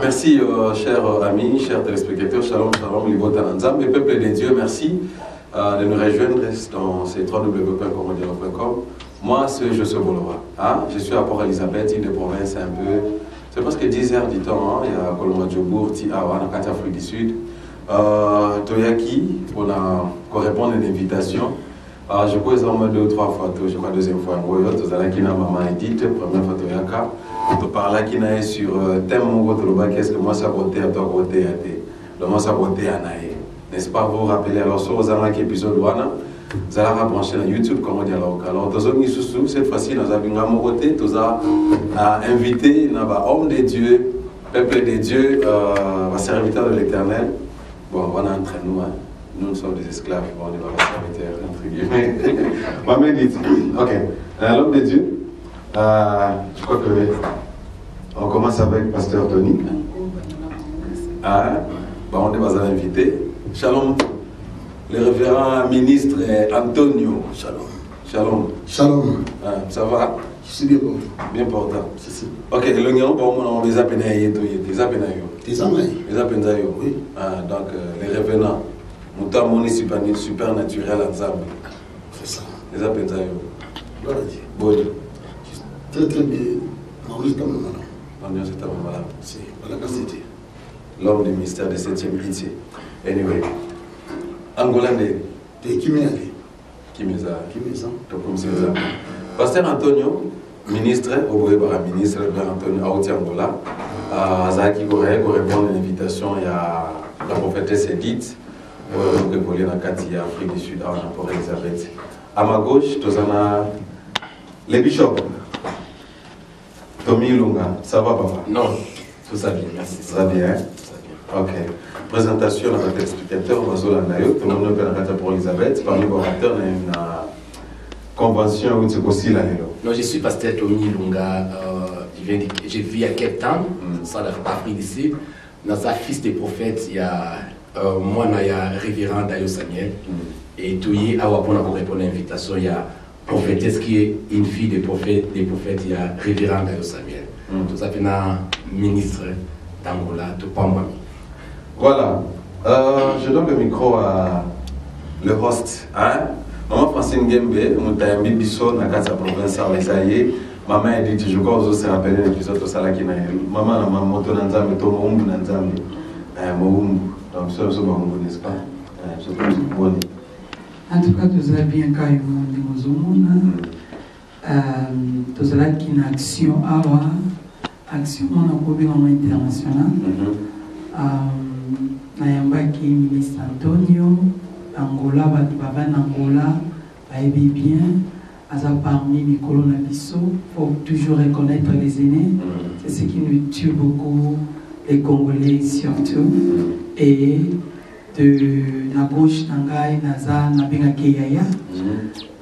Merci, chers amis, chers téléspectateurs. Shalom, shalom, Livota Nanzam. Et peuple de Dieu, merci de nous rejoindre dans ces www.comodialo.com. Moi, c'est Joseph Bolova. Hein? Je suis à Port-Elisabeth, île de province, un peu. C'est presque 10 heures du temps. Hein? Il y a Colomba Djobour, Tiawa, dans la Afrique du Sud. Toyaki, pour répondre à une invitation. Je crois qu'ils ont 2 ou 3 fois, je crois deuxième fois. Vous avez qui maman Edith, première fois Toyaka. Tu parles qui est sur thème qu'est-ce que moi ça voté à toi voté à té. Donc moi ça voté à naïe. N'est-ce pas vous rappeler alors sur aux amis épisode wana. Vous allez brancher sur YouTube comme on dit alors. Alors tous amis sous cette fois-ci nous avons un voté, tous a invité n'aba homme de Dieu, peuple de Dieu, serviteur de l'Éternel. Bon, voilà entre nous hein. Nous sommes des esclaves, bon, on est pas serviteurs, entre guillemets. Maman dit, ok, l'homme de Dieu, je crois que on commence avec Pasteur Tony. Bon, on est pas invité. Shalom, le révérend ministre Antonio. Shalom. Shalom. Shalom. Ça va? Je suis bien bon. Bien portant. Si. Ok, le nom, on les appelle les appels. Oui. Donc, les révérends. Nous supernaturel ensemble. C'est ça. Les appels Gloire à Dieu. Bon. Très bien. Maurice Tamamala. Maurice Tamamala. Si, voilà la cité. L'homme du mystère de 7e héritier. Anyway. Angolais. De Kimé. Kimeza. Pasteur Antonio, ministre, au ministre Antonio Aouti Angola, Zaki Goré, pour répondre à l'invitation, il y a la prophétesse Edith. Pour évoluer dans l'Afrique du Sud, à Port-Elisabeth. À ma gauche, nous avons les bishops. Tommy Lunga, ça va, papa? Non, tout ça bien, merci. Ça va bien? Ok. Présentation à notre explicateur, Mazola Nayo, tout le monde peut aller à Port-Elisabeth, parmi les orateurs, dans une convention où c'est aussi là. Non, je suis pasteur Tommy Lunga, je vis à Cape Town, ça l'Afrique du Sud. Dans sa fils des prophètes, il y a. Moi, il y a révérend Dayo Samuel et tout y est pour répondre à l'invitation. Il y a prophétesse qui est une fille des prophètes, il y a révérend Dayo Samuel. Tout ça fait un ministre d'Angola, tout pas moi. Voilà. Je donne le micro à le host. Maman Francine Gembe, nous avons mis Bissot dans la province à Oisaïe. Maman a dit, je crois que vous vous rappelez l'épisode de Salaki Naïl. Maman a monté dans Nzambe, tout le monde dans Nzambe. Donc, ça, n'est-ce pas? En tout cas, tout ça bien quand nous sommes tout ça qui est une action internationale. Qui ministre Antonio, Angola, Baba Angola, Baébi bien, parmi les colonabiso, il faut toujours reconnaître les aînés. C'est ce qui nous tue beaucoup, les Congolais surtout. Et de la gauche,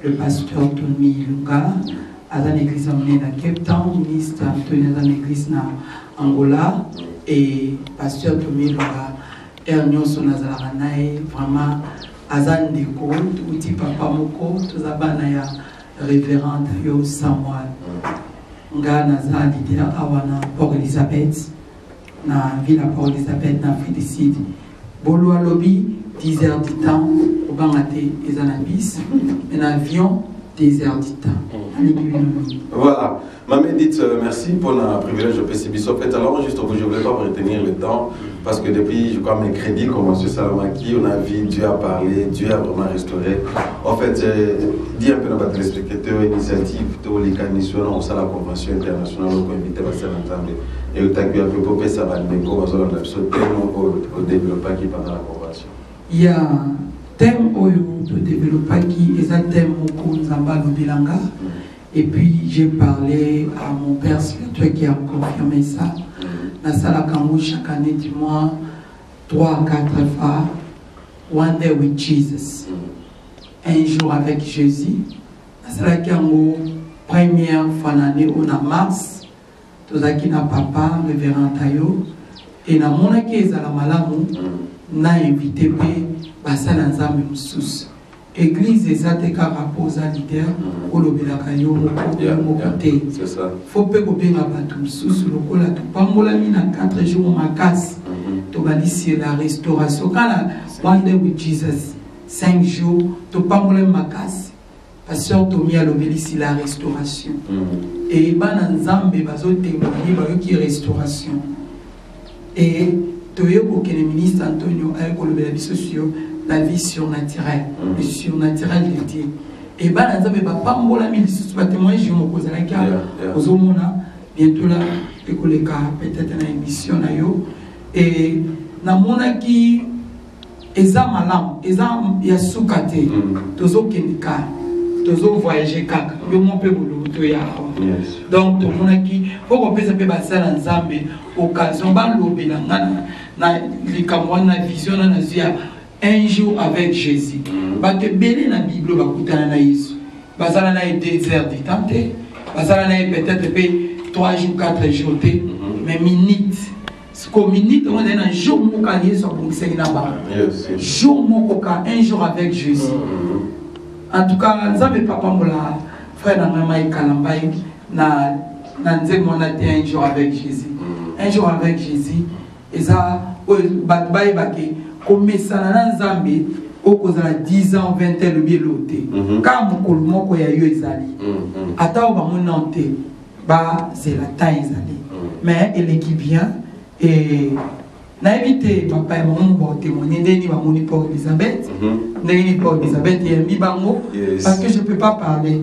le pasteur Tony Lunga, à l'église à Cape Town, ministre Antonio à l'église à Angola, et pasteur Tony Lunga, Ernyon Sonazaranae, vraiment, Azan Deko, Touti Papa Moko, Tozabana, révérend Yo Samuel, Nga Naza, leader Awana, Port-Elisabeth. Dans la ville à Port-Elisabeth, dans l'Afrique du Sud. Bolo à lobby, 10 heures du temps, au Bangaté et Zanabis, mais l'avion, 10 heures du temps. Voilà. Maman dit merci pour le privilège de PCB. En fait, alors, juste je ne voulais pas retenir le temps, parce que depuis, je crois, mercredi, comme M. Salomaki, on a vu Dieu a parlé, Dieu a vraiment restauré. En fait, j'ai dit un peu dans votre téléspectateur, initiative, tous les candidatures, on a la convention internationale, on a invité à faire ensemble. Et au tacu, un peu pour ça va nous tellement au développement qui pendant la convention. Il y a un thème au développement qui est un thème au Nzamba Bilanga. Et puis j'ai parlé à mon père spirituel qui a confirmé ça. Dans la Kamou, chaque année, du moins 3 à 4 fois, One Day with Jesus. Un jour avec Jésus. Dans la Kamou, première fois l'année, on a mars. Tout ça qui n'a papa, le révérend Tayo. Et dans mon accueil, à la Malamu, n'a invité Bassal Nzambe Moussous. Église ezate kaka poza leader olobelaka yo moko te. C'est ça. Faut pe kobenga bato mosusu lokola topambolami na 4 jours makasi tobalisi la restauration kana one day with Jesus 5 jours topambolami makasi pasteur Tomi alobelisi la restauration et bana nzambe bazotémoigner bayoki restauration et toyoko que le ministre Antonio akolobela biso sur la vie surnaturelle, le surnaturel de Dieu. Et bien, nous avons pas mal de choses, témoigner, je me pose la question, bientôt là, peut-être une émission, et na mona qui eza malam, eza ya soukate, tozo kenika, tozo voyager kaka, yo mon peu bolo ya. Donc to mona qui faut qu'on puisse faire ça dans Zambie, occasion ba lobela ngana na likamwana vision na zia. Un jour avec Jésus. Parce que belé na Bible bakutana na Yesu. Bazala na désert du temps. Bazala na peut-être 3 jours 4 jours mais minute. Ce que minute on est un jour moka Yesu pour que na ba. Jour moka un jour avec Jésus. En tout cas, nzambe papa mola frère na mama ikalambai na nzemo na un jour avec Jésus. Un jour avec Jésus et ça batbaye bake comme ça na nzambe okozala 10 ans 20 ans le bieloté quand mokolo moko ya yo ezali ata ba monante ba c'est la taille ezali mais elle qui bien et na éviter papa et maman ba témoigner ndeni ba moni pour Elisabeth ndeni pour Elisabeth et mi bango parce que je peux pas parler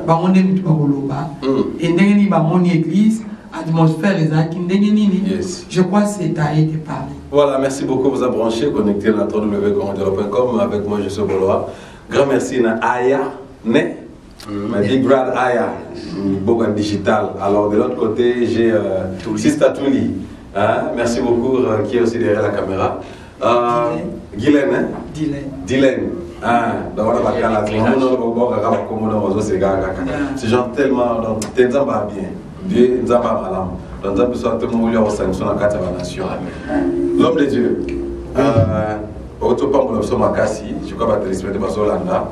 ba moni mutu ba koloba et ndeni ba moni église atmosphère ezaki ndeni nini je crois que c'est à été parlé. Voilà, merci beaucoup vous avez branché, connecté à www.comodoro.com. Avec moi, je suis Boloa. Grand merci à Aya, ma big brother Aya, beaucoup digital. Alors, de l'autre côté, j'ai Sista Touli. Merci beaucoup, qui est aussi derrière la caméra. Guylaine, Dylan. C'est genre tellement bien. Dieu nous a pas mal. Dans un peu soit tout le monde a sanction à 4 nations. L'homme de Dieu. Autopan pour l'option Makassi, je crois que tu as Solanda.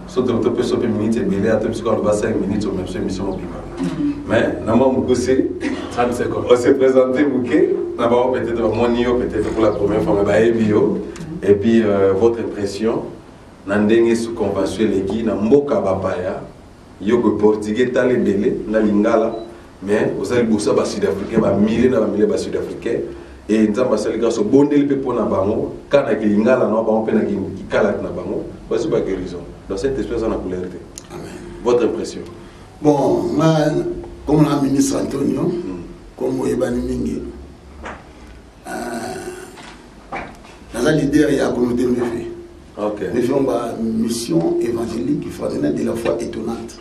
Surtout que tu peux minutes et belé à tout ce qu'on va 5 minutes au même sur émission. Mais, dans mon poussé, on s'est présenté Mouké, d'abord peut-être mon nio, peut-être pour la première fois, mais bio. Et puis votre impression, Nandenge sous convention les guides, Mboka Bapaya, Yoko Portugais, Talé Belé, Nalingala. Mais vous allez bosser les Sud-Africains, les milliers Sud-Africains, et nous avons les gars qui sont bons pour la bango, quand il y a un bango, il y a un bango, c'est pas guérison. Dans cette espèce, on a couleur. Votre impression? Bon, moi, comme le ministre Antonio, comme Ebani Mingi, dans la leader, il y a la communauté de fait. Nous faisons une mission évangélique qui fait de la foi étonnante.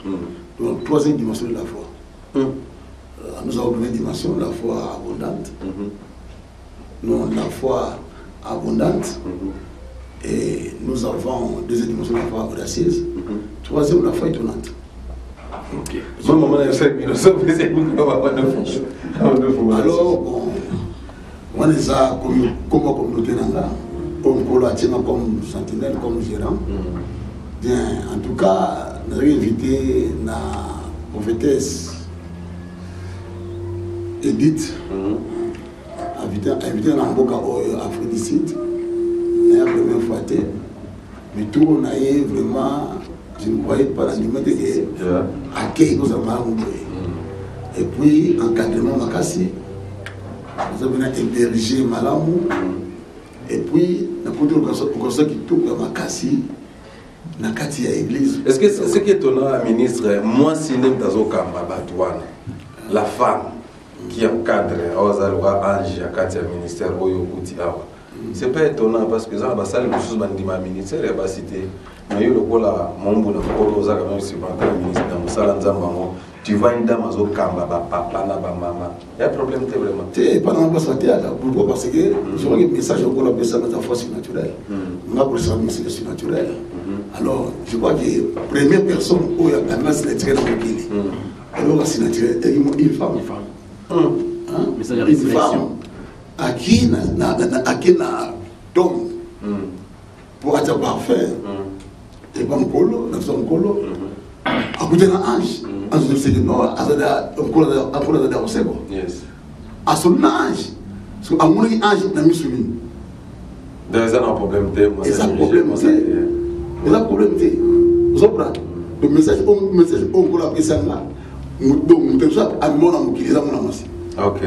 Donc, 3e dimension de la foi. Nous avons une dimension, la foi abondante. Nous avons la foi abondante. Et nous avons 2e dimension, la foi audacieuse. 3e, la foi étonnante. Alors, bon, on les a comme communauté comme sentinelle, comme gérant. Bien, en tout cas, nous avons invité la prophétesse Edith, invité dans Mboka Aphrodisite, la première fois, mais tout on a vraiment, je ne croyais pas dans l'humanité à qui nous avons. Et puis, encadrement Makassi, nous avons hébergé Malamou, et puis, nous avons qui tout comme Makassi, dans l'église. Est-ce que ce qui est étonnant, ministre, moi, si nous avons la femme qui encadre Ange à Katia ministère c'est pas étonnant parce que ça va salir les choses dans le ministère et va citer mais le cola mon bon pour ça quand même c'est pas le ministère dans salle nzambango tu vois une dame azo kamba papa na ba maman il y a problème vraiment c'est pas dans ça pourquoi parce que je vois que message au cola ça dans force naturelle on a pour ça c'est naturel alors je vois que première personne où il y a la masse naturelle dans le pays alors c'est naturel une femme mais ça y a réflexion à qui na tom pour être parfait et pas Nkolo, nous sommes Nkolo. À côté d'un ange, ange de Séguéno, à Nkolo d'Arosego. À son ange, parce qu'à mon ange, n'a mis sur lui. Dans un problème, c'est un problème, c'est un problème. Vous comprenez? Le message, on peut l'appeler ça là. Donc, nous sommes à mon amour qui les a mon amour. Ok.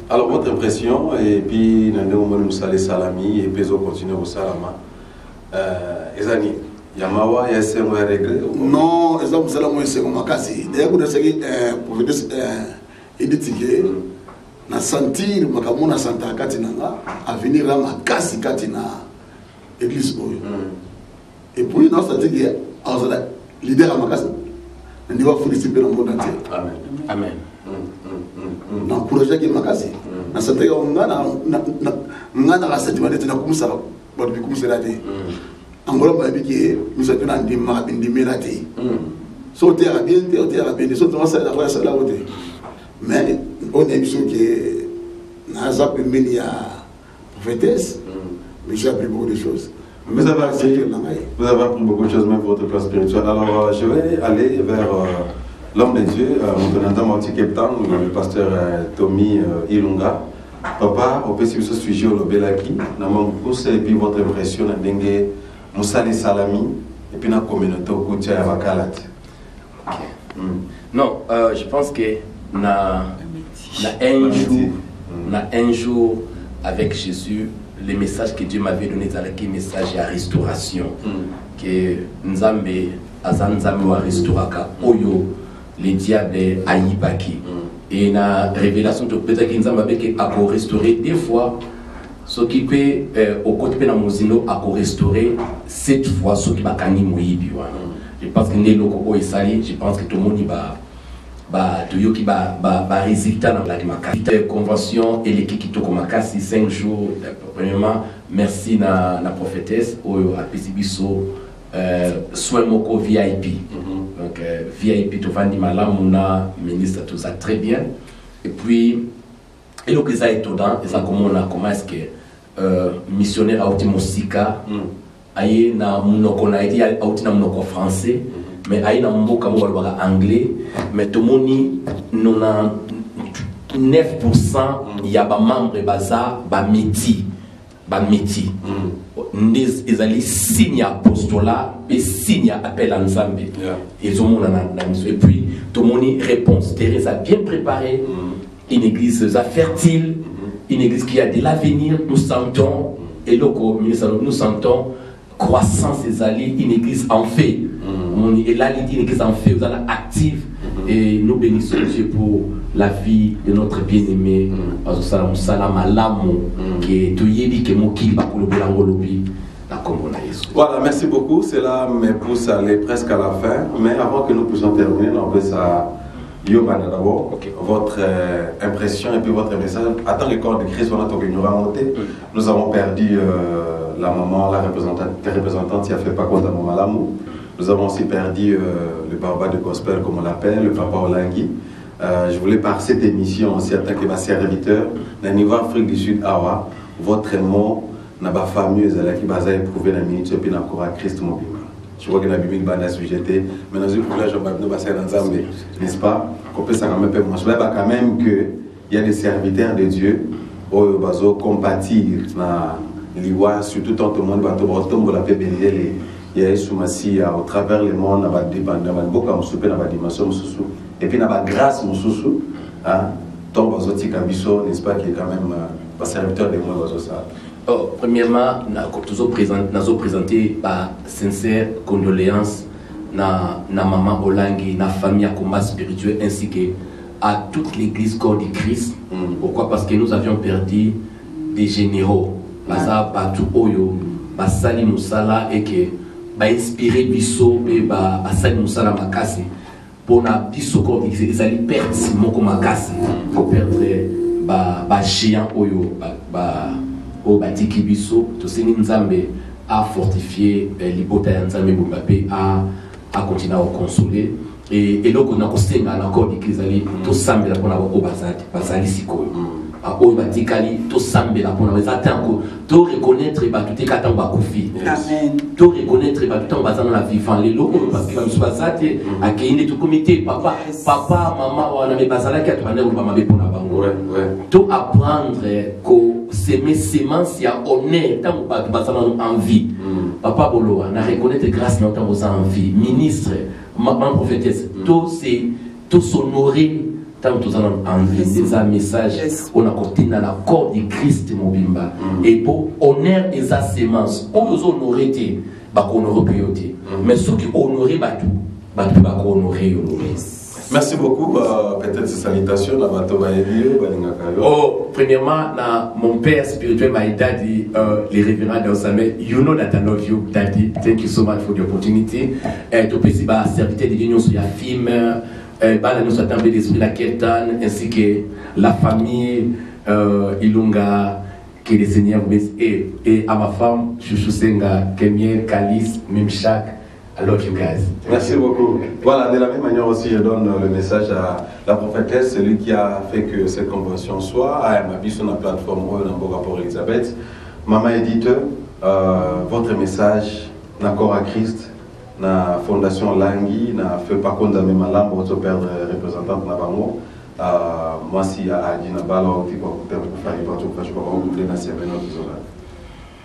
Alors, votre impression, et puis, nous allons salami, et puis, on continue au salama. Ezani, Yamawa, il y a un regret? Non, ils ont salama, c'est comme un casse. D'ailleurs, vous avez dit na sentir makamona santa katinanga à venir à ma casse katina église oyo. Et puis, nous avons dit que leader à ma casse, on va féliciter le monde entier. Amen. Amen. N'encourager qui m'a cassé. Na santé on ngana la santé malade na kumsa ba bi kumsa la té. Angola ba bi ke musa tuna ndi ma bindi melati. So te bien so tuma ça la ça la wote. Mais on est sûr que na za pembeni ya prophétesse. Mais j'ai appris beaucoup de choses. Vous avez appris beaucoup de choses même pour votre plan spirituel. Alors je vais aller vers l'homme de Dieu, mon Cape Town, le pasteur Tommy Ilunga. Papa, au PCB sujet au Lobelaki, et puis votre impression na dengue Moussa Salami et puis la communauté au Koutia et Vakalat. Non, je pense que na un jour avec Jésus, le message que Dieu m'avait donné, c'est le message de restauration. Que Nzambe, Azanzambe wa restauraka, Oyo, le diable aïbaki. Et la révélation de peut-être que Nzambe a restauré des fois, ce qui peut, au côté de la Mozino, a restauré 7 fois ce qui va gagner Moïbi. Je pense que Néloko Oesali, je pense que tout le monde va. Résultat dans la convention et l'équipe qui tourne 5 jours. Premièrement, merci à la prophétesse à Pesibiso soin moko VIP. Donc VIP tout vandi malamuna ministre tout ça très bien. Et puis et le que ça est étonnant et ça comment est-ce que missionnaire à Otimosika aye na munoko na été à Otina munoko français. Mais il y a un anglais, mais tout le monde, 9% il y a des membres qui métier. Ils ont signé apostolat et signé appel à Nzambe. Et puis, tout le monde répond. Thérèse a bien préparé une église fertile, une église qui a de l'avenir. Nous sentons, et nous sentons croissance des alliés, une église en fait. Et là, l'idée est qu'ils en fait, vous allez active. Et nous bénissons Dieu pour la vie de notre bien-aimé. Voilà, merci beaucoup. Cela me pousse à aller presque à la fin. Mais avant que nous puissions terminer, on va ça. Yobana d'abord, votre impression et puis votre message. Attends le corps de Christ, on a monté. Nous avons perdu la maman, la représentante qui a fait pas compte à mon malamou. Nous avons aussi perdu le papa de gospel, comme on l'appelle, le papa Olangui. Je voulais par cette émission aussi attaquer ma serviteur, dans le niveau Afrique du Sud, Awa, votre mot, n'a pas famille, qui va éprouver la minute et puis n'a pas Christ mobile. Je vois que la Bible est sujetée, mais dans une village, on va passer dans Zambie, n'est-ce pas? Qu'on peut ça quand même peu moins. Je vois quand même qu'il y a des serviteurs de Dieu qui vont compatir dans l'Iwa, surtout tant que le monde va tomber la paix bénir. Il y a soumasi au travers le monde, on va dépendre, on va beaucoup à souper, on va dimension sous et puis on va grâce sous tant que vous n'est-ce pas, qui est quand même pas serviteur de moi ça. Premièrement, nous présenté par sincère condoléances na maman Olangui, na famille à combat spirituel ainsi que à toute l'église corps du Christ. Pourquoi? Parce que nous avions perdu des généraux. Baza partout oyo, basali musala et que ba inspiré biso et ba asali musala makasi. Pour na biso corps du Christ, ils allaient perdre moko makasi. Pour perdre ba géant oyo au batiki biso to seni Nzambe a fortifié libota ya Nzambe Mbappé a continuer à consoler et donc on a constaté encore que les alliés to sambela pona ko bazali sikoyo à Oibatikali, to Sambela pour nous attendre, to reconnaître tout est qu'attend Bakoufi. Amen. To reconnaître tout en basant la vivant les lots parce que nous sommes ça à qui tout comité papa maman on a mis basala qui a tourné ou maman pour la banque. To apprendre que semer semence y a honneur tant que basala en vie. Papa Bolo on a reconnaître grâce dans tant que en vie. Ministre, maman prophétesse, tout c'est tout s'honorer. Tant que nous avons envie des messages, on a côté dans la corps du Christ Mobimba. Et pour honneur des sémences, on nous honorer, on honorer. Mais ceux qui honorent, on honorer. Merci beaucoup. Peut-être ces salutations, la bateau va Oh, premièrement, mon père spirituel m'a dit, les révérends d'Osame, you know that I love you, Daddy. Thank you so much for the opportunity. Et tout petit, serviteur de l'union sur la film. Nous sommes tombés d'esprit la Ketan ainsi que la famille Ilunga que le Seigneur et à ma femme Chouchou Senga, Kemiel, Kalis, Mimchak. I love you guys. Merci beaucoup. Voilà, de la même manière aussi, je donne le message à la prophétesse, celui qui a fait que cette convention soit, à ma sur la plateforme dans le rapport Elisabeth. Maman Edith, votre message, d'accord à Christ. La fondation Langi n'a fait pas compte de mes malades pour se perdre représentante na bango moi si a dit na bala au type pour faire pas tout faire je pas goûter na semaine autre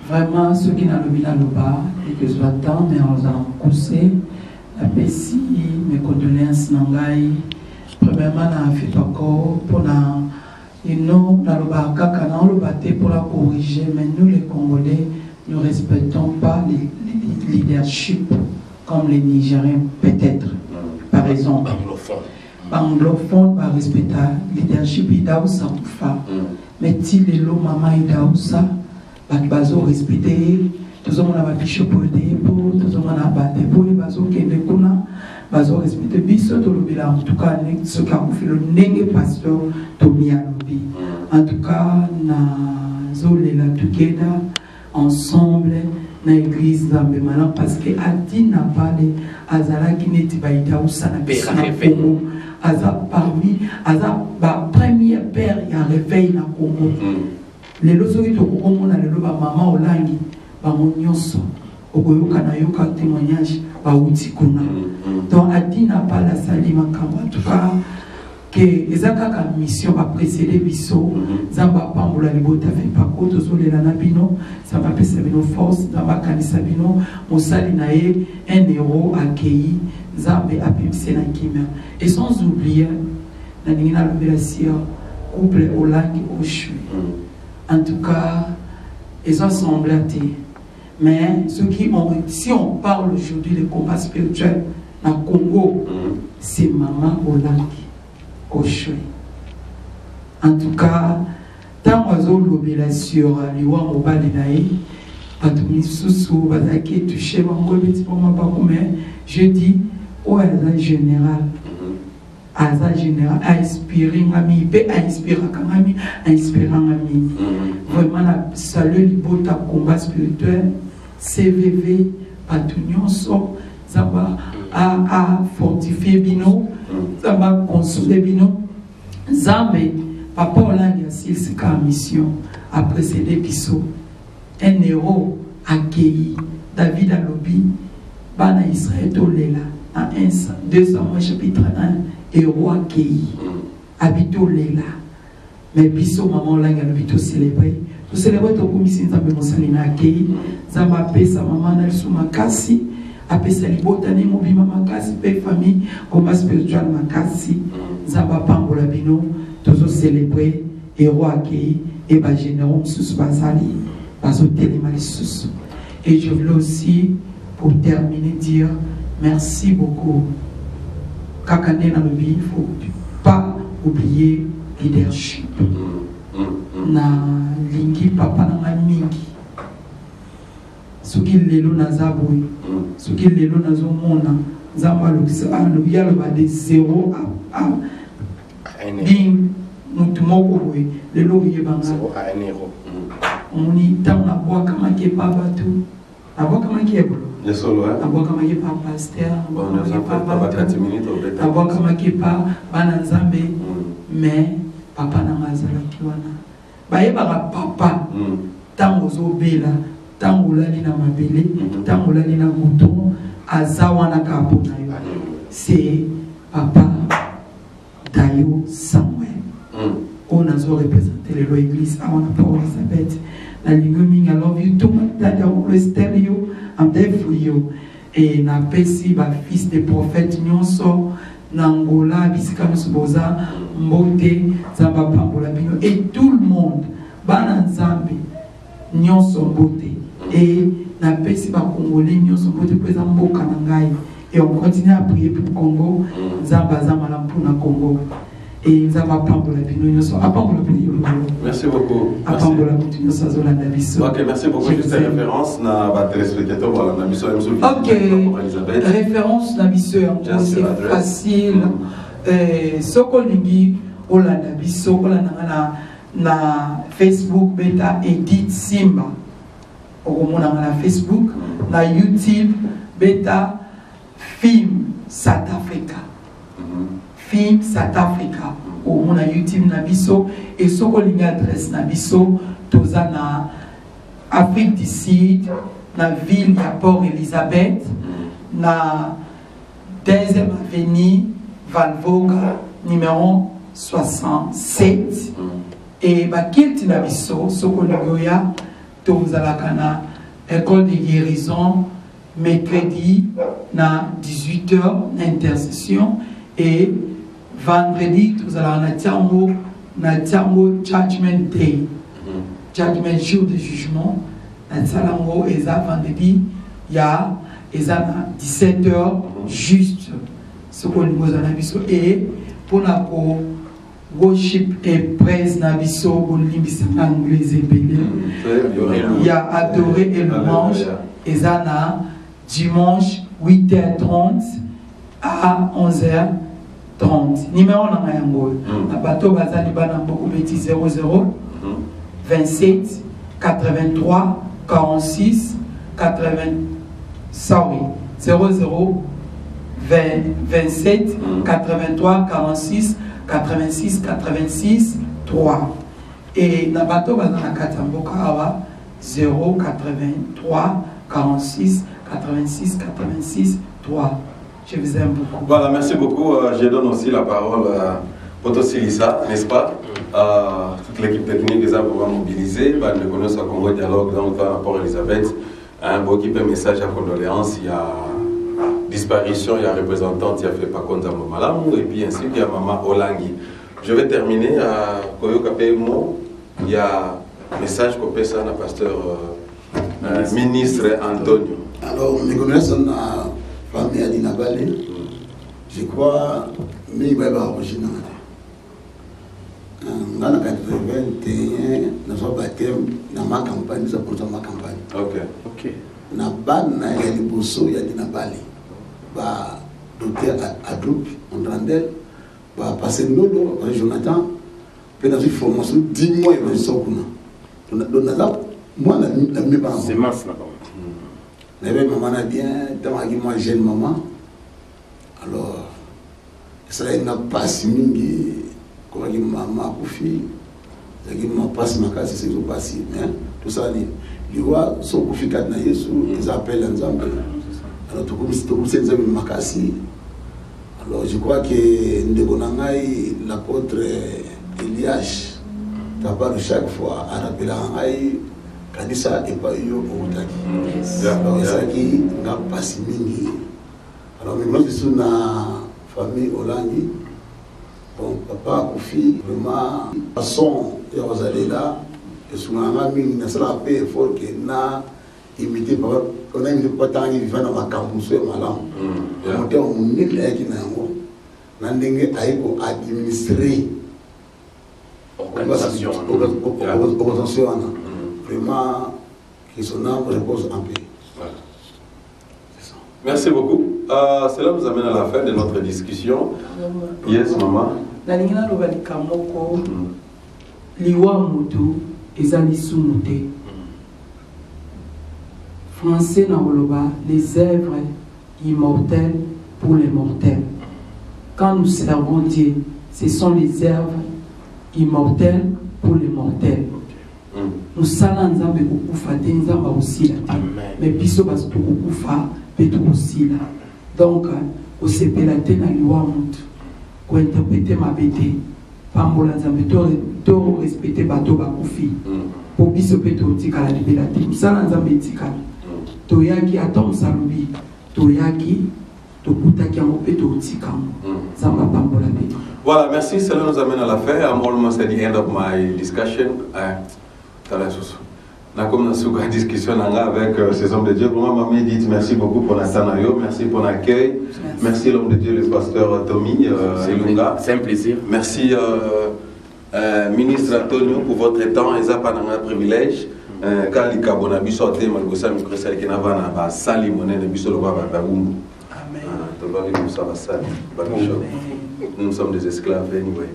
vraiment ceux qui n'ont le bas et que soit temps mais on a poussé la pessi mes condoléances nangai premièrement na fait encore pour na nous na le bas kaka na le batté pour la corriger mais nous les Congolais nous respectons pas les leadership comme les Nigériens peut-être, par exemple. Anglophone, par respect à leadership, il doit aussi mais si les lots, maman, il doit aussi, bazo respecter, tout le monde a bishop pour le dépôt, tout le monde a battu pour les bazo qui est de kuna, bazo respecter, biso tout le bila, en tout cas, ce qu'a fait le nègre pasteur Tommy Alobi. En tout cas, na zole la together, ensemble, na église Zambé maintenant parce que Adi n'a parlé Azala qui n'était pas Idaoussa na Congo Aza parmi Aza ba premier père il y a réveil na Congo les lozo qui to Congo na le ba maman olangi ba monyoso okoyoka na yoka témoignage ba uti kuna donc Adi n'a pas la salima kamba en tout cas que les akaka mission va précéder biso zamba pambola libota fait pas koto zolela na bino ça va pesa bino force zamba kanisa bino mosali na ye un héros accueilli zambe apimse na kimia et sans oublier na ningina lobelasia couple olangi oshui en tout cas ils ont semblé mais ceux qui ont si on parle aujourd'hui des combats spirituels na Congo c'est maman olangi Oshwe. En tout cas, tant qu'on a sur l'Iwa Mobali Naï, Patouni Soussou, Bazaki, touché, je dis, oh, Aza général. Aza général, inspiré, ami, peut inspirer, ami, inspirant, ami. Vraiment, la salut, l'ibota, combat spirituel, CVV, Patounion, so, Zaba, a fortifié Bino. Zamba consoler bino Zambe papa Olangi asil sika mission a précédé biso un héros accueilli David Alobi bana Israël tolela en 2 Samuel chapitre 1 héros accueilli habito lela mais biso maman Olangi Alobi to célébrer to komisi Nzambe mosali na accueilli Zamba pesa maman na suma kasi apesa libota ni mobima makasi pe famille comme spirituel makasi zaba pambola bino tozo célébrer héros accueilli et ba généraux sous basali baso télémali sous et je voulais aussi pour terminer dire merci beaucoup kakane na lobi il faut pas oublier leadership na lingi papa na mingi soki lelo nazaboui soki lelo nazomona nzamba yalo ba de 0 à bing mutu moko boye lelo yebanga 0 à 1 euro omoni ntango nabwakamaki epa bato nabwakamaki ebolo nabwakamaki epa paster nabwakamaki epa bana nzambe mais papa nanga azalaki wana bayebaka papa ntango ozobela ntango olali na mabele ntango olali na moto aza wana kaka mpona yo c'est papa Dayo Samuel oyo nazorepresente lelo église awa na Port Elizabeth nalingi mingi I love you too much dada olester yo I'm there for you et napesi bafils de prophète nyonso na Angola bisika nyonso boza mbote nzambe apambola bino et tout le monde bana nzambe nyonso mbote et napesi bakongolais nyonso mbote mpo eza mboka na ngai et on continue à prier pour le Congo nzambe aza malamu mpona Congo et nzambe apambola bino nyonso apambola bino. Merci beaucoup. Ok, merci beaucoup. Juste une référence na ba téléspectateur voilà na mission Ok, référence na mission c'est facile. Soko lingi olanda biso olanda na Facebook beta Edith Simba okomona na Facebook na YouTube beta Film South Africa. Film South Africa au mon YouTube na biso et soko lingi adresse na biso toza na Afrique du Sud na ville ya Port Elizabeth na 2e avenue Valvoga numéro 67 et bakilti na biso soko lingi ya tozalaka na école de guérison mercredi na 18h intercession et vendredi nous allons na tiango judgment day judgment jour de jugement na tiango eza vendredi ya eza na 17h juste ce qu'on nous a biso et pour la worship et praise na biso bolimbisa anglais ebele ya adorer et louange eza na dimanche 8h30 à 11h30. Numéro na yango na bato bazali bana mboko beti 00 27 83 46 80 sorry 00 27 83 46 86 86 3 et na bato bazana katamboka awa 0 83 46 86 86 3. Je vous aime beaucoup. Voilà, merci beaucoup. Je donne aussi la parole à Poto Silissa, n'est-ce pas? Toute l'équipe technique des pour mobiliser. Nous connaissons le Congo Dialogue dans le Port Elizabeth. Un beau équipe message à condoléances. Il y a disparition, il y a représentante, il y a fait pas compte à Malamou et puis ainsi qu'il y a Maman Olangi. Je vais terminer à Koyo Kapemo. Il y a un message qu'on peut ça à pasteur ministre Antonio. Alors, nous connaissons la famille Adina Balé. Je crois que nous avons original. En 1981, nous avons baptême dans ma campagne, nous avons ma campagne. Ok. Na ban na yali boso yali na Bali. Ba docteur Adroup Andrandel ba passer nolo ba Jonathan pe dans une formation 10 mois et so kuna. Donc na moi na mi ba c'est mince là. Mais maman a bien tant que moi jeune maman. Alors ça n'a pas si mingi comme maman pour fille. Ça qui m'a passé ma case c'est pas si mais tout ça les rois sont confiés na Yesu ils appellent ensemble. Alors tout comme c'est des makasi. Alors je crois que Ndegonangai l'apôtre Elias tabaru chaque fois à rappeler Ngai kanisa et pas yo otaki. Alors ça qui n'a pas si mingi. Alors maintenant je suis na famille Olangi. Bon papa Kofi vraiment façon et vous allez là et souvent mingi na sera peu fort que na imité par on a une pas tant vivant dans ma campus malam. On est on est là qui na ngo na ndenge aiko administrer organisation vraiment que son âme repose en paix. Voilà. Merci beaucoup. Cela nous amène à la fin de notre discussion. Yes, maman. Nalingina lobalika moko liwa mutu ezali sumute. Français na woloba les œuvres immortelles pour les mortels. Quand nous servons Dieu, ce sont les œuvres immortel pour les mortels. Nous salons Nzambe kukufa te Nzamba aussi la mais biso bas to kukufa pe to aussi là. Donc au sepela te na liwa mutu ko interpréter ma bête pambola Nzambe to respecter bato bakufi po biso pe to tika la libela te nous salons Nzambe tika to yaki atom salubi to yaki to kutaki mo pe to tika Nzamba pambola bête. Voilà, merci. Cela nous amène à la fin. I'm almost at the end of my discussion. Comme nous avons discussion avec ces hommes de Dieu, vraiment, maman dit merci beaucoup pour l'Asanayo, merci pour l'accueil, merci l'homme de Dieu, le pasteur Tommy Ilunga. C'est un plaisir. Merci ministre Antonio pour votre temps, et ça pas un privilège. Quand les Kabonabi sortent, Malgosa, Mikresa, Kenavana, Sali, Monet, Bisolo, Babumbu. Nous sommes des esclaves, anyway.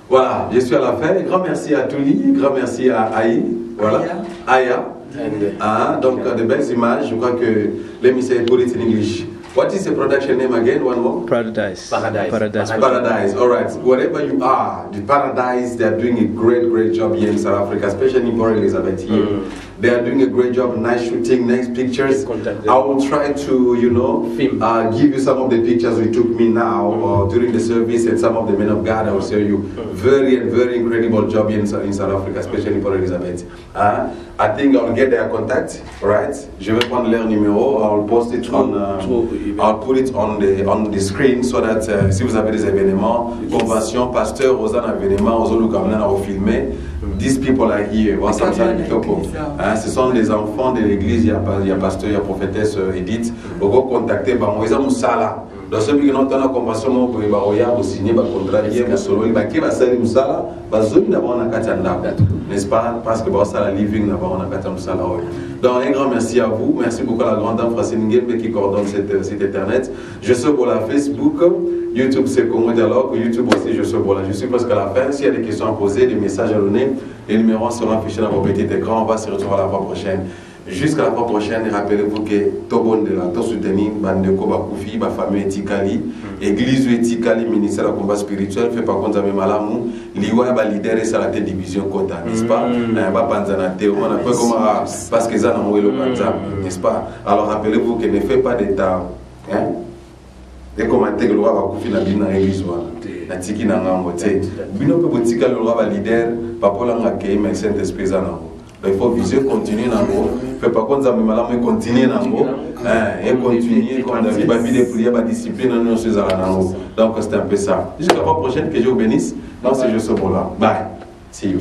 Voilà, je suis à la fin. Grand merci à Tuli, grand merci à Aïe. Voilà, Aya. Donc, de belles images. Je crois que l'émission est politique en English. What is the production name again? One more? Paradise. Paradise. All right. Wherever you are, the Paradise, they are doing a great job here in South Africa, especially in Port Elizabeth here. They are doing a great job, nice shooting, nice pictures. I will try to, you know, give you some of the pictures we took me now during the service, and some of the men of God. I will show you very incredible job here in South Africa, especially in Port Elizabeth. I think I'll get their contact, right? Je vais prendre leur numéro. I'll post it on. I'll put it on the screen so that si vous avez des événements, convention, pasteur, aux événements, aux autres au filmer. These people are here. Ce sont des enfants de l'église. Il y a pasteur, il y a prophétesse Edith. Vous pouvez contacter. Ils ont Moussala. Dans ce qui est dans la convention, vous pouvez signer un contrat. Vous n'est-ce pas? Parce que c'est la living. Donc un grand merci à vous. Merci beaucoup à la grande dame Francine Nguembe qui coordonne cette internet. Je suis pour la Facebook. YouTube, c'est Congo Dialogue. YouTube aussi, je suis pour la. Je suis presque à la fin. S'il y a des questions à poser, des messages à donner, les numéros seront affichés dans vos petits écrans. On va se retrouver la fois prochaine. Jusqu'à la fois prochaine, rappelez-vous que Tobon de la to soutenir Bandeko Bakoufi, ma famille Etikali, Église Etikali, ministère de combat spirituel, fait par contre Zame Malamou, Liwa va leader et ça la division Kota, n'est-ce pas? Ba Panzana Théo, on a fait comme parce que ça n'a pas le Panza, n'est-ce pas? Alors rappelez-vous que ne fait pas d'état, hein? Et commenter que le roi va confier la Bible dans l'église. La tiki n'a pas moté. Bino peut botika le roi va leader, papa l'a accueilli, mais Saint-Esprit ça n'a. Il faut viser, continuer dans le fait par contre, ça me malade, mais continuer dans le et continuer quand on a des prières, la discipline, nous sommes à la nano. Donc c'est un peu ça. Jusqu'à la fois prochaine, que Dieu bénisse. Non, c'est juste ce mot-là. Bye. See you.